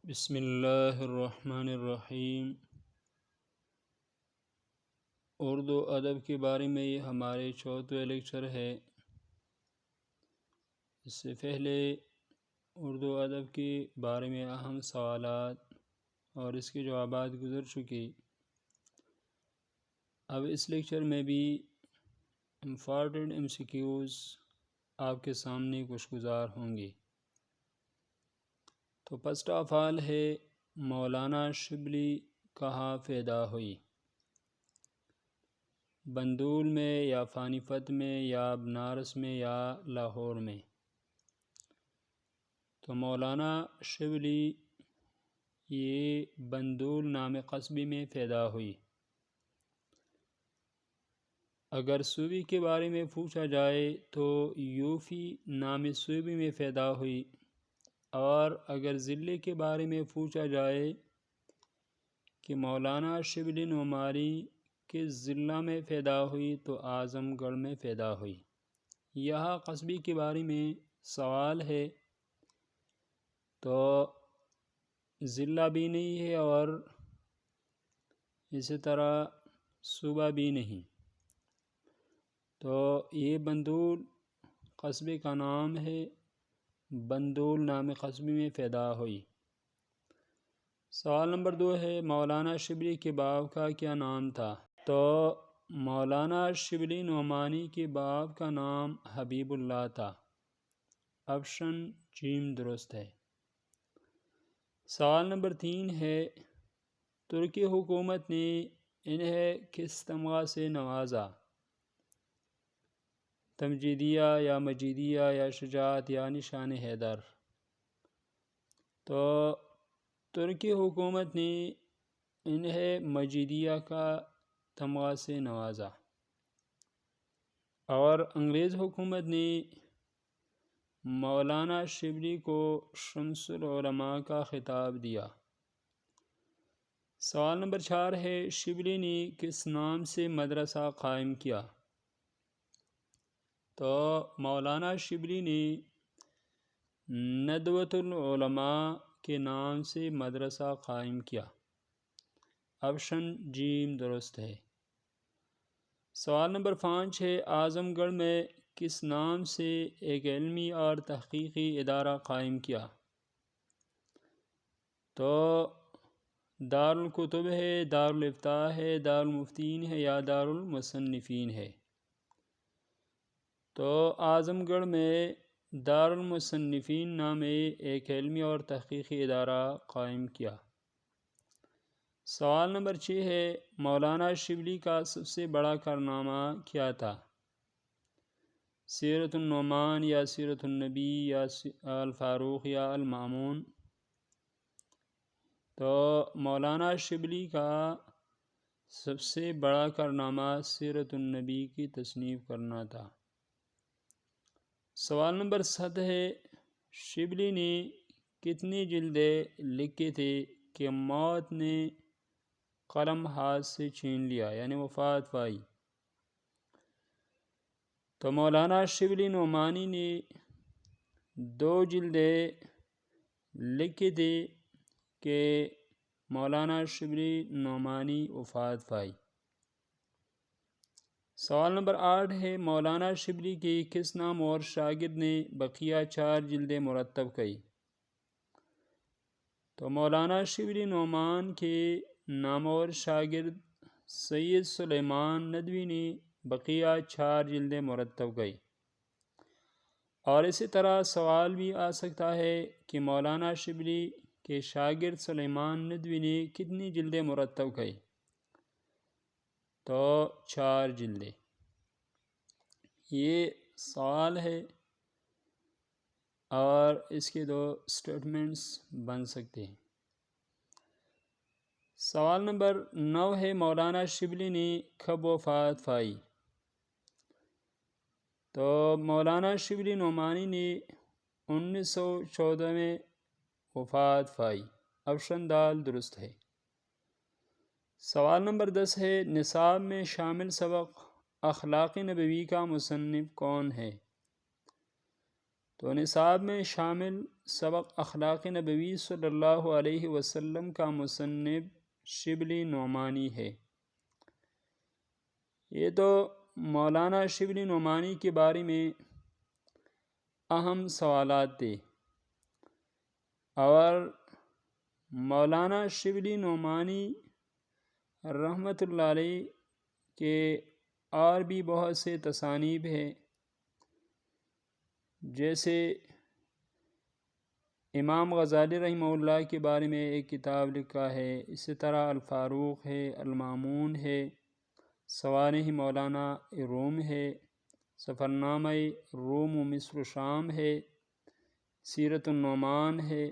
بسم اللہ الرحمن الرحیم۔ اردو ادب کے بارے میں یہ ہمارے 4واں لیکچر ہے۔ اس سے پہلے اردو ادب کے بارے میں اہم سوالات اور اس کے جوابات گزر چکی۔ اب اس لیکچر میں بھی امپارٹنٹ MCQs آپ کے سامنے کچھ گزار ہوں گے۔ تو فرسٹ آف آل ہے، مولانا شبلی کہاں پیدا ہوئی؟ بندول میں یا پانی پت میں یا بنارس میں یا لاہور میں؟ تو مولانا شبلی یہ بندول نام قصبے میں پیدا ہوئی۔ اگر صوبے کے بارے میں پوچھا جائے تو یوفی نام صوبے میں پیدا ہوئی، اور اگر ضلع کے بارے میں پوچھا جائے کہ مولانا شبلی نعمانی کس ضلع میں پیدا ہوئی تو اعظم گڑھ میں پیدا ہوئی۔ یہاں قصبے کے بارے میں سوال ہے تو ضلع بھی نہیں ہے اور اسی طرح صوبہ بھی نہیں، تو یہ بندول قصبے کا نام ہے۔ بندول نام قصبے میں پیدا ہوئی۔ سوال نمبر 2 ہے، مولانا شبلی کے باپ کا کیا نام تھا؟ تو مولانا شبلی نعمانی کے باپ کا نام حبیب اللہ تھا۔ آپشن جیم درست ہے۔ سوال نمبر 3 ہے، ترکی حکومت نے انہیں کس تمغہ سے نوازا؟ تمجیدیہ یا مجیدیہ یا شجاعت یا نشان حیدر؟ تو ترکی حکومت نے انہیں مجیدیہ کا تمغہ سے نوازا، اور انگریز حکومت نے مولانا شبلی کو شمس العلماء کا خطاب دیا۔ سوال نمبر 4 ہے، شبلی نے کس نام سے مدرسہ قائم کیا؟ تو مولانا شبلی نے ندوۃ العلماء کے نام سے مدرسہ قائم کیا۔ آپشن جیم درست ہے۔ سوال نمبر 5 ہے، اعظم گڑھ میں کس نام سے ایک علمی اور تحقیقی ادارہ قائم کیا؟ تو دارالکتب ہے، دارالافتاء ہے، دارالمفتین ہے یا دارالمصنفین ہے؟ تو اعظم گڑھ میں دارالمصنفین نامی ایک علمی اور تحقیقی ادارہ قائم کیا۔ سوال نمبر 6 ہے، مولانا شبلی کا سب سے بڑا کارنامہ کیا تھا؟ سیرت النعمان یا سیرت النبی یا الفاروق یا المامون؟ تو مولانا شبلی کا سب سے بڑا کارنامہ سیرت النبی کی تصنیف کرنا تھا۔ سوال نمبر 7 ہے، شبلی نے کتنی جلدیں لکھی تھی کہ موت نے قلم ہاتھ سے چھین لیا یعنی وفات پائی؟ تو مولانا شبلی نعمانی نے 2 جلدیں لکھی تھی کہ مولانا شبلی نعمانی وفات پائی۔ سوال نمبر 8 ہے، مولانا شبلی کی کس نامور شاگرد نے بقیہ 4 جلدیں مرتب کی؟ تو مولانا شبلی نعمان کے نامور شاگرد سید سلیمان ندوی نے بقیہ 4 جلدیں مرتب کی۔ اور اسی طرح سوال بھی آ سکتا ہے کہ مولانا شبلی کے شاگرد سلیمان ندوی نے کتنی جلدیں مرتب کی؟ تو 4 جلدیں۔ یہ سوال ہے اور اس کے 2 سٹیٹمنٹس بن سکتے ہیں۔ سوال نمبر 9 ہے، مولانا شبلی نے کب وفات پائی؟ تو مولانا شبلی نعمانی نے 1914 میں وفات پائی۔ آپشن دال درست ہے۔ سوال نمبر 10 ہے، نصاب میں شامل سبق اخلاق نبوی کا مصنف کون ہے؟ تو نصاب میں شامل سبق اخلاق نبوی صلی اللہ علیہ وسلم کا مصنف شبلی نعمانی ہے۔ یہ تو مولانا شبلی نعمانی کے بارے میں اہم سوالات تھے، اور مولانا شبلی نعمانی رحمۃ اللہ علیہ کے اور بھی بہت سے تصانیف ہیں، جیسے امام غزالی رحمہ اللہ کے بارے میں ایک کتاب لکھا ہے، اسی طرح الفاروق ہے، المامون ہے، سوانح مولانا روم ہے، سفرنامہ روم و مصر و شام ہے، سیرت النعمان ہے،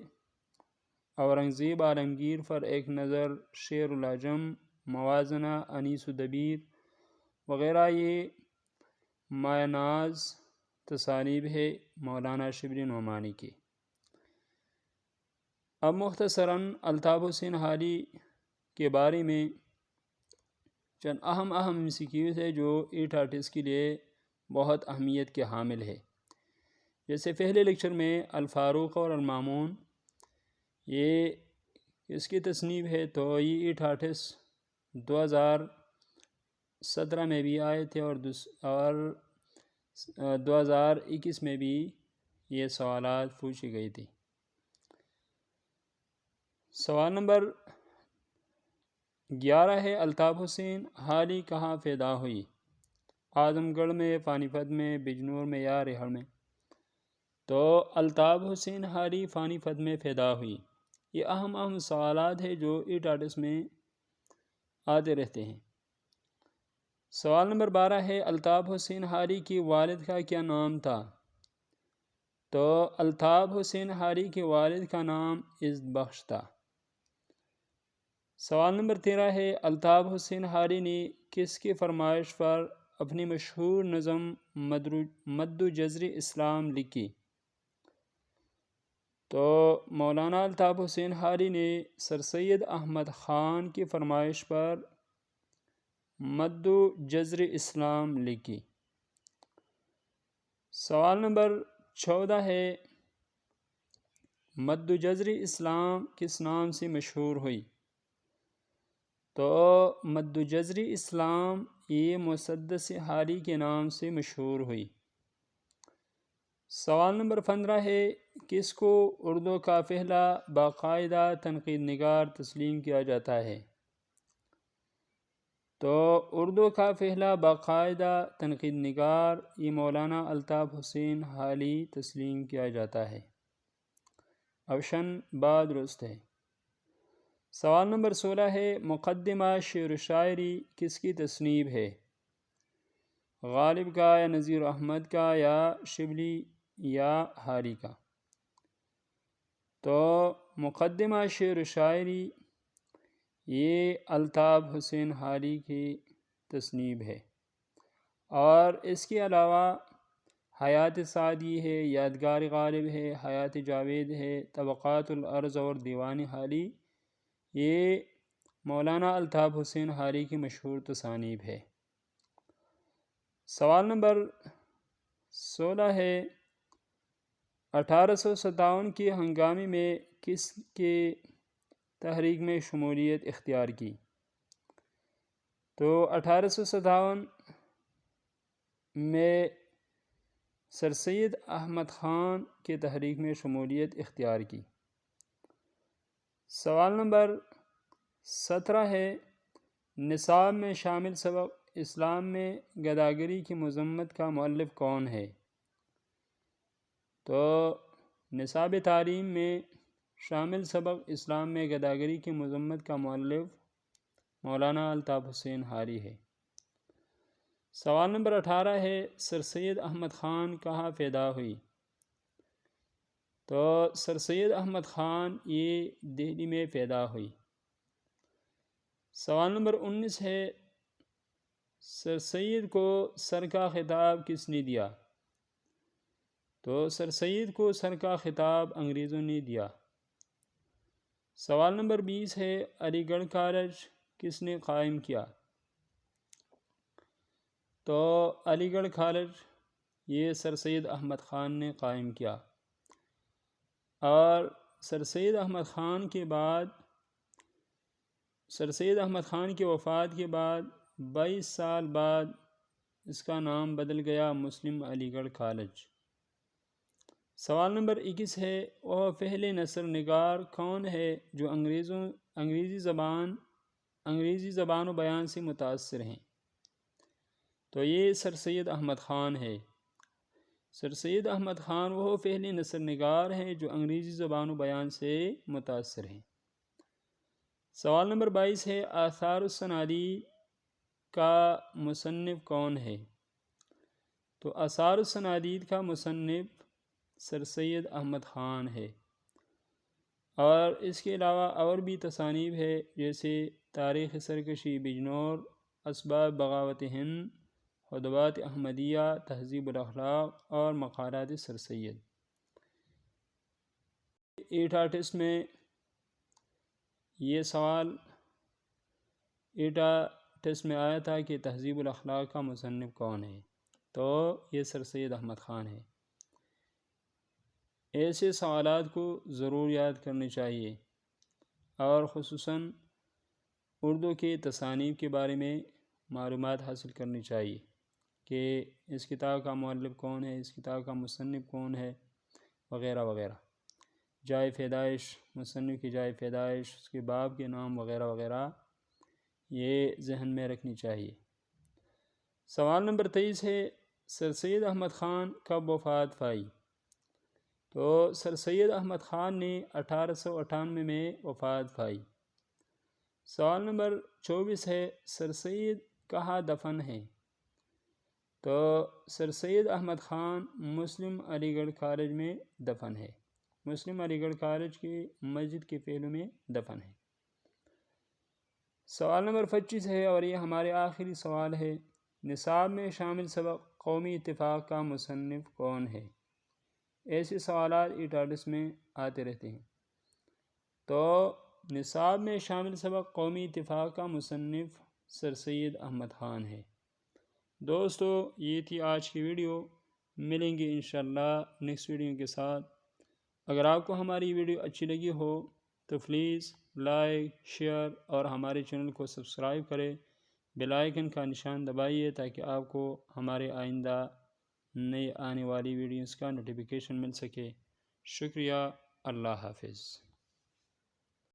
اورنگزیب عالمگیر پر ایک نظر، شعر العجم، موازنہ انیس و دبیر وغیرہ یہ مایہ ناز تصانیف ہے مولانا شبلی نعمانی کی۔ اب مختصراً الطاف حسین حالی کے بارے میں چند اہم MCQs ہے جو ایٹ آرٹسٹ کے لیے بہت اہمیت کے حامل ہے۔ جیسے پہلے لیکچر میں الفاروق اور المامون یہ اس کی تصنیف ہے، تو یہ ایٹ آرٹسٹ 2017 میں بھی آئے تھے اور 2021 میں بھی یہ سوالات پوچھی گئی تھی۔ سوال نمبر 11 ہے، الطاف حسین حالی کہاں پیدا ہوئی؟ اعظم گڑھ میں، پانی پت میں، بجنور میں یا ریہڑ میں؟ تو الطاف حسین حالی پانی پت میں پیدا ہوئی۔ یہ اہم سوالات ہیں جو ایٹ آرٹسٹ میں آتے رہتے ہیں۔ سوال نمبر 12 ہے، الطاف حسین حالی کی والد کا کیا نام تھا؟ تو الطاف حسین حالی کے والد کا نام عزت بخش تھا۔ سوال نمبر 13 ہے، الطاف حسین حالی نے کس کی فرمائش پر اپنی مشہور نظم مد جزر اسلام لکھی؟ تو مولانا الطاف حسین حالی نے سر سید احمد خان کی فرمائش پر مد جزر اسلام لکھی۔ سوال نمبر 14 ہے، مد جزر اسلام کس نام سے مشہور ہوئی؟ تو مد جزر اسلام یہ مسدس حالی کے نام سے مشہور ہوئی۔ سوال نمبر 15 ہے، کس کو اردو کا پہلا باقاعدہ تنقید نگار تسلیم کیا جاتا ہے؟ تو اردو کا پہلا باقاعدہ تنقید نگار یہ مولانا الطاف حسین حالی تسلیم کیا جاتا ہے۔ آپشن با درست ہے۔ سوال نمبر 16 ہے، مقدمہ شعر و شاعری کس کی تصنیف ہے؟ غالب کا یا نذیر احمد کا یا شبلی یا حالی کا؟ تو مقدمہ شعر و شاعری یہ الطاف حسین حالی کی تصنیف ہے، اور اس کے علاوہ حیات سعدی ہے، یادگار غالب ہے، حیات جاوید ہے، طبقات الارض اور دیوان حالی یہ مولانا الطاف حسین حالی کی مشہور تصانیف ہے۔ سوال نمبر 16 ہے، 1857 کے ہنگامے میں کس کے تحریک میں شمولیت اختیار کی؟ تو 1857 میں سر سید احمد خان کے تحریک میں شمولیت اختیار کی۔ سوال نمبر 17 ہے، نصاب میں شامل سبق اسلام میں گداگری کی مذمت کا مؤلف کون ہے؟ تو نصاب تعلیم میں شامل سبق اسلام میں گداگری کی مذمت کا مؤلف مولانا الطاف حسین حالی ہے۔ سوال نمبر 18 ہے، سر سید احمد خان کہاں پیدا ہوئی؟ تو سر سید احمد خان یہ دہلی میں پیدا ہوئی۔ سوال نمبر 19 ہے، سر سید کو سر کا خطاب کس نے دیا؟ تو سر سید کو سر کا خطاب انگریزوں نے دیا۔ سوال نمبر 20 ہے، علی گڑھ کالج کس نے قائم کیا؟ تو علی گڑھ کالج یہ سر سید احمد خان نے قائم کیا۔ اور سر سید احمد خان کی وفات کے بعد 22 سال بعد اس کا نام بدل گیا مسلم علی گڑھ کالج۔ سوال نمبر 21 ہے، وہ پہلے نثر نگار کون ہے جو انگریزی زبان و بیان سے متاثر ہیں؟ تو یہ سر سید احمد خان ہے۔ سر سید احمد خان وہ پہلے نثر نگار ہیں جو انگریزی زبان و بیان سے متاثر ہیں۔ سوال نمبر 22 ہے، آثار السنادید کا مصنف کون ہے؟ تو آثار السنادید کا مصنف سر سید احمد خان ہے، اور اس کے علاوہ اور بھی تصانیف ہے، جیسے تاریخ سرکشی بجنور، اسباب بغاوت ہند، خطبات احمدیہ، تہذیب الاخلاق اور مقالات سر سید۔ ایٹا ٹیسٹ میں یہ سوال آیا تھا کہ تہذیب الاخلاق کا مصنف کون ہے؟ تو یہ سر سید احمد خان ہے۔ ایسے سوالات کو ضرور یاد کرنے چاہیے، اور خصوصاً اردو کے تصانیف کے بارے میں معلومات حاصل کرنی چاہیے کہ اس کتاب کا مؤلف کون ہے، اس کتاب کا مصنف کون ہے، وغیرہ وغیرہ، جائے پیدائش، مصنف کی جائے پیدائش، اس کے باب کے نام وغیرہ وغیرہ، یہ ذہن میں رکھنی چاہیے۔ سوال نمبر 23 ہے، سر سید احمد خان کب وفات پائی؟ تو سر سید احمد خان نے 1898 میں وفات پائی۔ سوال نمبر 24 ہے، سر سید کہاں دفن ہیں؟ تو سر سید احمد خان مسلم علی گڑھ کالج میں دفن ہے، مسلم علی گڑھ کالج کی مسجد کے پہلو میں دفن ہے۔ سوال نمبر 25 ہے، اور یہ ہمارے آخری سوال ہے، نصاب میں شامل سبق قومی اتفاق کا مصنف کون ہے؟ ایسے سوالات ایٹاڈس میں آتے رہتے ہیں۔ تو نصاب میں شامل سبق قومی اتفاق کا مصنف سر سید احمد خان ہے۔ دوستو، یہ تھی آج کی ویڈیو، ملیں گے انشاءاللہ نیکسٹ ویڈیو کے ساتھ۔ اگر آپ کو ہماری ویڈیو اچھی لگی ہو تو پلیز لائک، شیئر اور ہمارے چینل کو سبسکرائب کریں، بیل آئیکن کا نشان دبائیے تاکہ آپ کو ہمارے آئندہ نئی آنے والی ویڈیوز کا نوٹیفیکیشن مل سکے۔ شکریہ، اللہ حافظ۔